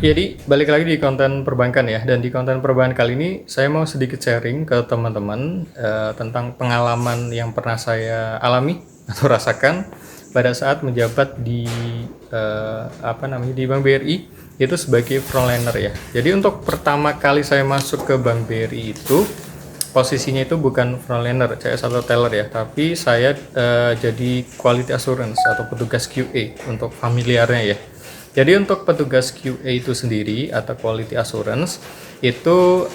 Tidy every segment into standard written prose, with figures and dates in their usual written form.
Oke, jadi balik lagi di konten perbankan ya, dan di konten perbankan kali ini saya mau sedikit sharing ke teman-teman tentang pengalaman yang pernah saya alami atau rasakan pada saat menjabat di di Bank BRI itu sebagai frontliner ya. Jadi untuk pertama kali saya masuk ke Bank BRI itu posisinya itu bukan frontliner CS atau teller ya, tapi saya jadi quality assurance atau petugas QA untuk familiarnya ya. Jadi untuk petugas QA itu sendiri atau quality assurance itu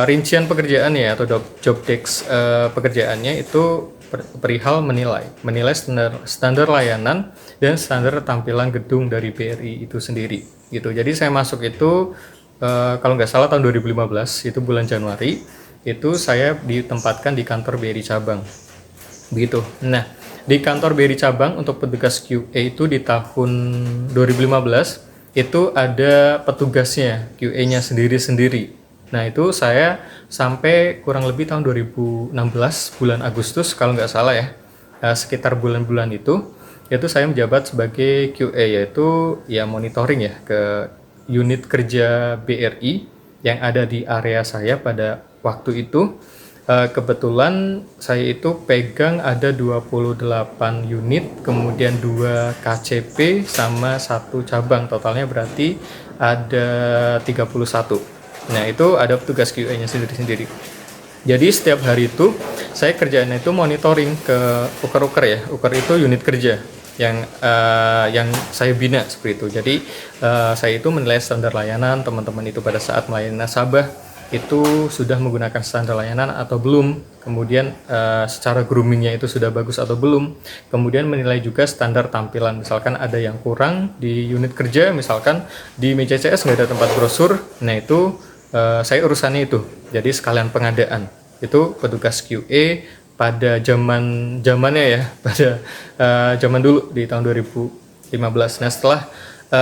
rincian pekerjaannya atau job desk pekerjaannya itu perihal menilai standar layanan dan standar tampilan gedung dari BRI itu sendiri gitu. Jadi saya masuk itu kalau nggak salah tahun 2015 itu bulan Januari itu saya ditempatkan di kantor BRI cabang begitu. Nah, di kantor BRI cabang untuk petugas QA itu di tahun 2015 itu ada petugasnya QA-nya sendiri-sendiri. Nah, itu saya sampai kurang lebih tahun 2016 bulan Agustus kalau nggak salah ya, sekitar bulan-bulan itu saya menjabat sebagai QA, yaitu ya monitoring ya ke unit kerja BRI yang ada di area saya pada waktu itu. Kebetulan saya itu pegang ada 28 unit, kemudian 2 KCP sama 1 cabang, totalnya berarti ada 31. Nah, itu ada petugas QA-nya sendiri-sendiri. Jadi setiap hari itu saya kerjaannya itu monitoring ke uker-uker ya. Uker itu unit kerja yang saya bina seperti itu. Jadi saya itu menilai standar layanan teman-teman itu pada saat melayani nasabah itu sudah menggunakan standar layanan atau belum, kemudian secara groomingnya itu sudah bagus atau belum, kemudian menilai juga standar tampilan, misalkan ada yang kurang di unit kerja, misalkan di meja CS nggak ada tempat brosur, nah itu saya urusannya itu, jadi sekalian pengadaan, itu petugas QA pada zamannya ya, pada zaman dulu di tahun 2015. Nah, setelah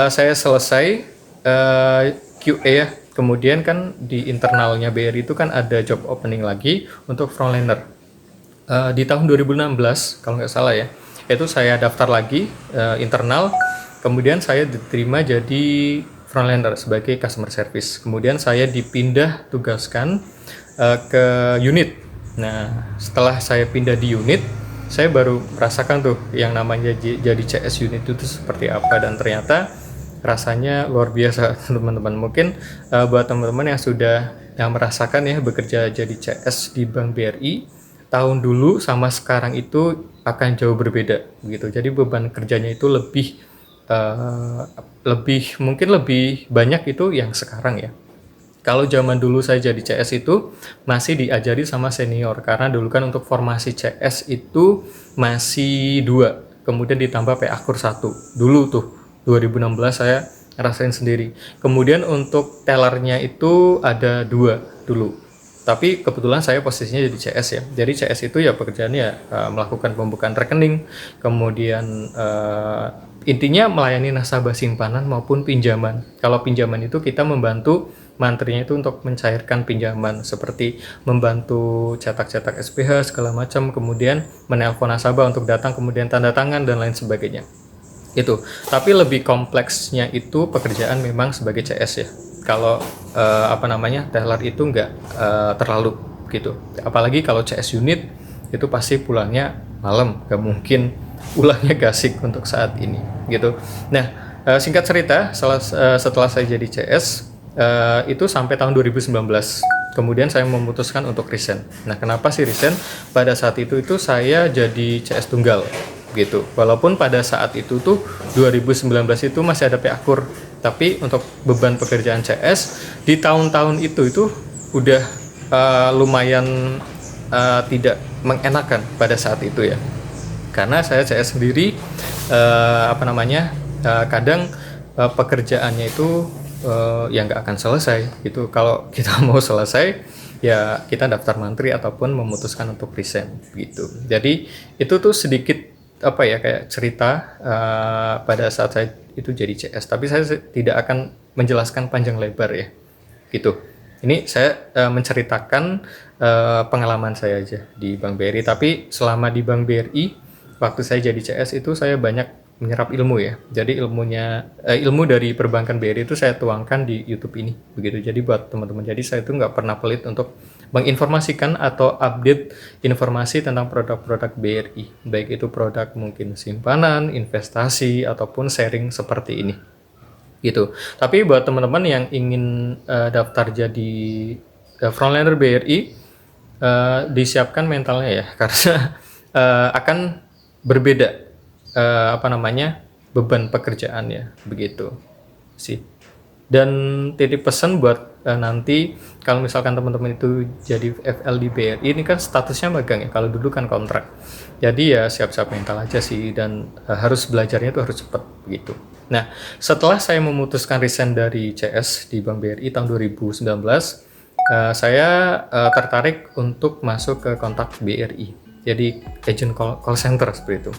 saya selesai QA ya, kemudian kan di internalnya BRI itu kan ada job opening lagi untuk frontliner. Di tahun 2016 kalau nggak salah ya, itu saya daftar lagi internal, kemudian saya diterima jadi frontliner sebagai customer service. Kemudian saya dipindah tugaskan ke unit. Nah, setelah saya pindah di unit, saya baru merasakan tuh yang namanya jadi CS unit itu seperti apa, dan ternyata rasanya luar biasa teman-teman. Mungkin buat teman-teman yang merasakan ya bekerja jadi CS di Bank BRI tahun dulu sama sekarang itu akan jauh berbeda begitu. Jadi beban kerjanya itu mungkin lebih banyak itu yang sekarang ya. Kalau zaman dulu saya jadi CS itu masih diajari sama senior, karena dulu kan untuk formasi CS itu masih 2, kemudian ditambah PA-Kur 1 dulu tuh 2016 saya ngerasain sendiri. Kemudian untuk tellernya itu ada 2 dulu. Tapi kebetulan saya posisinya jadi CS ya. Jadi CS itu ya pekerjaannya melakukan pembukaan rekening, kemudian intinya melayani nasabah simpanan maupun pinjaman. Kalau pinjaman itu kita membantu mantrinya itu untuk mencairkan pinjaman, seperti membantu cetak-cetak SPH segala macam, kemudian menelpon nasabah untuk datang, kemudian tanda tangan dan lain sebagainya. Itu. Tapi lebih kompleksnya itu pekerjaan memang sebagai CS ya. Kalau teller itu nggak terlalu gitu. Apalagi kalau CS unit itu pasti pulangnya malam, nggak mungkin pulangnya gasik untuk saat ini gitu. Nah, singkat cerita, setelah saya jadi CS itu sampai tahun 2019. Kemudian saya memutuskan untuk resign. Nah, kenapa sih resign? Pada saat itu saya jadi CS tunggal gitu. Walaupun pada saat itu tuh 2019 itu masih ada PA-Kur, tapi untuk beban pekerjaan CS di tahun-tahun itu udah lumayan tidak mengenakan pada saat itu ya. Karena saya CS sendiri kadang pekerjaannya itu yang nggak akan selesai gitu. Kalau kita mau selesai ya kita daftar mantri ataupun memutuskan untuk resign gitu. Jadi itu tuh sedikit kayak cerita pada saat saya itu jadi CS, tapi saya tidak akan menjelaskan panjang lebar ya gitu. Ini saya menceritakan pengalaman saya aja di Bank BRI. Tapi selama di Bank BRI waktu saya jadi CS itu saya banyak menyerap ilmu ya. Jadi ilmu dari perbankan BRI itu saya tuangkan di YouTube ini begitu. Jadi buat teman-teman, jadi saya itu nggak pernah pelit untuk menginformasikan atau update informasi tentang produk-produk BRI, baik itu produk mungkin simpanan, investasi, ataupun sharing seperti ini gitu. Tapi buat teman-teman yang ingin daftar jadi frontliner BRI, disiapkan mentalnya ya, karena akan berbeda beban pekerjaan ya begitu sih. Dan titip pesan buat nanti kalau misalkan teman-teman itu jadi FL di BRI, ini kan statusnya magang ya, kalau dulu kan kontrak. Jadi ya siap-siap mental aja sih, dan harus belajarnya itu harus cepat begitu. Nah, setelah saya memutuskan resign dari CS di Bank BRI tahun 2019, saya tertarik untuk masuk ke kontak BRI, jadi agent call center seperti itu.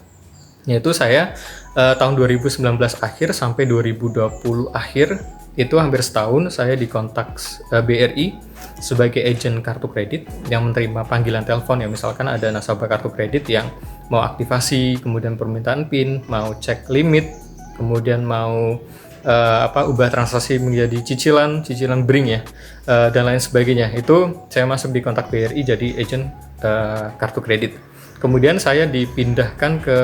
Yaitu saya tahun 2019 akhir sampai 2020 akhir, itu hampir setahun saya di kontak BRI sebagai agent kartu kredit yang menerima panggilan telepon ya, misalkan ada nasabah kartu kredit yang mau aktivasi, kemudian permintaan PIN, mau cek limit, kemudian mau ubah transaksi menjadi cicilan BRING ya, dan lain sebagainya. Itu saya masuk di kontak BRI jadi agent kartu kredit. Kemudian saya dipindahkan ke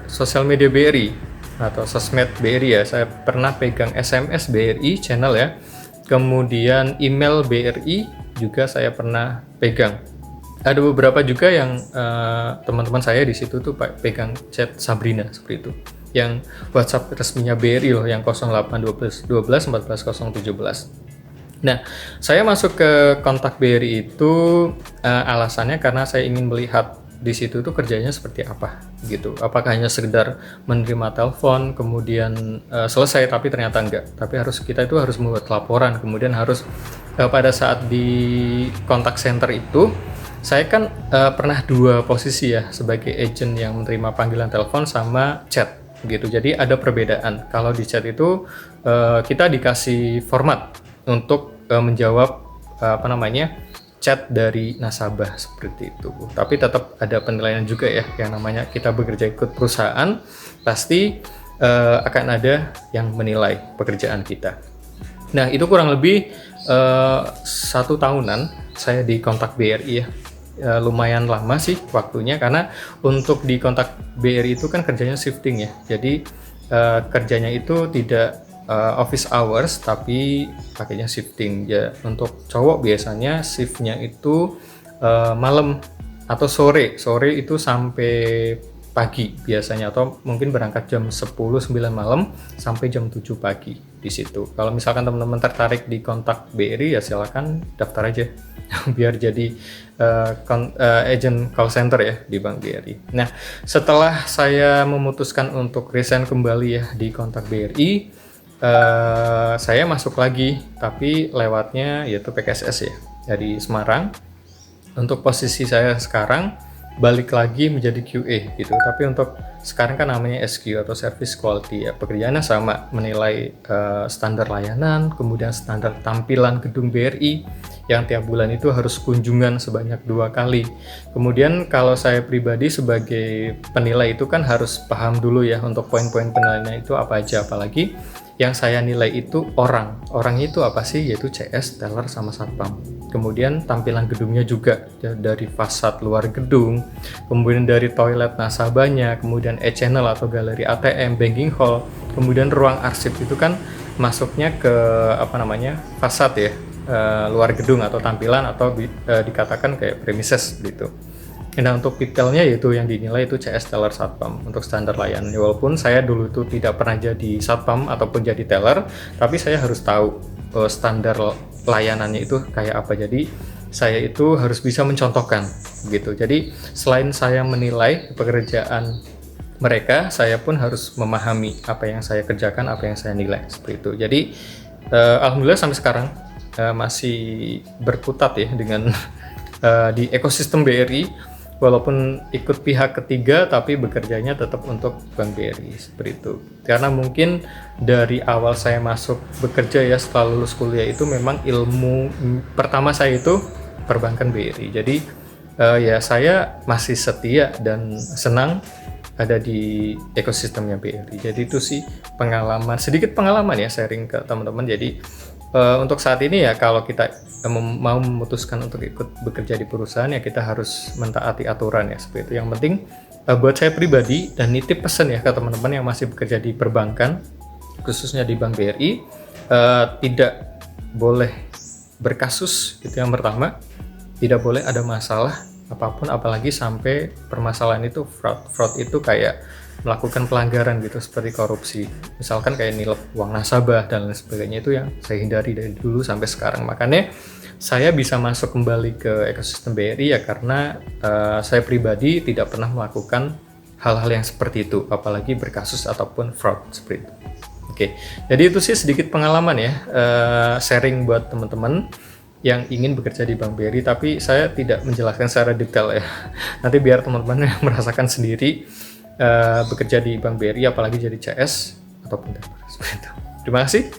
sosial media BRI atau sosmed BRI ya. Saya pernah pegang SMS BRI channel ya. Kemudian email BRI juga saya pernah pegang. Ada beberapa juga yang teman-teman saya di situ tuh pegang chat Sabrina seperti itu. Yang WhatsApp resminya BRI loh, yang 0812 12 14 017. Nah, saya masuk ke kontak BRI itu alasannya karena saya ingin melihat di situ tuh kerjanya seperti apa gitu. Apakah hanya sekedar menerima telepon kemudian selesai, tapi ternyata enggak. Tapi kita itu harus membuat laporan, kemudian harus pada saat di kontak center itu saya kan pernah dua posisi ya, sebagai agent yang menerima panggilan telepon sama chat gitu. Jadi ada perbedaan. Kalau di chat itu kita dikasih format untuk menjawab chat dari nasabah seperti itu. Tapi tetap ada penilaian juga ya, yang namanya kita bekerja ikut perusahaan, pasti akan ada yang menilai pekerjaan kita. Nah, itu kurang lebih 1 tahunan saya di kontak BRI ya. Lumayan lama sih waktunya, karena untuk di kontak BRI itu kan kerjanya shifting ya. Jadi kerjanya itu tidak office hours, tapi pakainya shifting ya. Untuk cowok biasanya shiftnya itu malam atau sore itu sampai pagi biasanya, atau mungkin berangkat jam 10-9 malam sampai jam 7 pagi di situ. Kalau misalkan teman-teman tertarik di kontak BRI ya silakan daftar aja biar jadi agent call center ya di Bank BRI. Nah, setelah saya memutuskan untuk resign kembali ya di kontak BRI, saya masuk lagi, tapi lewatnya yaitu PKSS ya, dari Semarang. Untuk posisi saya sekarang balik lagi menjadi QA gitu, tapi untuk sekarang kan namanya SQ atau Service Quality ya. Pekerjaannya sama, menilai standar layanan, kemudian standar tampilan gedung BRI yang tiap bulan itu harus kunjungan sebanyak 2 kali. Kemudian kalau saya pribadi sebagai penilai itu kan harus paham dulu ya untuk poin-poin penilaiannya itu apa aja, apalagi yang saya nilai itu orangnya itu apa sih, yaitu CS, teller, sama satpam. Kemudian tampilan gedungnya juga, dari fasad luar gedung, kemudian dari toilet nasabahnya, kemudian e-channel atau galeri ATM, banking hall, kemudian ruang arsip itu kan masuknya ke fasad ya, luar gedung atau tampilan, atau dikatakan kayak premises gitu. Nah, untuk detailnya yaitu yang dinilai itu CS, teller, satpam untuk standar layanan. Walaupun saya dulu itu tidak pernah jadi satpam ataupun jadi teller, tapi saya harus tahu standar layanannya itu kayak apa. Jadi saya itu harus bisa mencontohkan gitu. Jadi selain saya menilai pekerjaan mereka, saya pun harus memahami apa yang saya kerjakan, apa yang saya nilai seperti itu. Jadi alhamdulillah sampai sekarang masih berkutat ya dengan di ekosistem BRI. Walaupun ikut pihak ketiga, tapi bekerjanya tetap untuk Bank BRI seperti itu. Karena mungkin dari awal saya masuk bekerja ya, setelah lulus kuliah itu memang ilmu pertama saya itu perbankan BRI. Jadi ya saya masih setia dan senang ada di ekosistemnya BRI. Jadi itu sih sedikit pengalaman ya sharing ke teman-teman. Jadi untuk saat ini ya kalau kita mau memutuskan untuk ikut bekerja di perusahaan ya kita harus mentaati aturan ya seperti itu. Yang penting buat saya pribadi dan nitip pesan ya ke teman-teman yang masih bekerja di perbankan, khususnya di Bank BRI, tidak boleh berkasus, itu yang pertama. Tidak boleh ada masalah apapun, apalagi sampai permasalahan itu fraud itu kayak melakukan pelanggaran gitu seperti korupsi, misalkan kayak nilai uang nasabah dan lain sebagainya. Itu yang saya hindari dari dulu sampai sekarang. Makanya saya bisa masuk kembali ke ekosistem BRI ya karena saya pribadi tidak pernah melakukan hal-hal yang seperti itu, apalagi berkasus ataupun fraud seperti itu. Oke, jadi itu sih sedikit pengalaman ya, sharing buat teman-teman yang ingin bekerja di Bank BRI, tapi saya tidak menjelaskan secara detail ya. Nanti biar teman-teman yang merasakan sendiri bekerja di Bank BRI, apalagi jadi CS ataupun seperti itu. Terima kasih.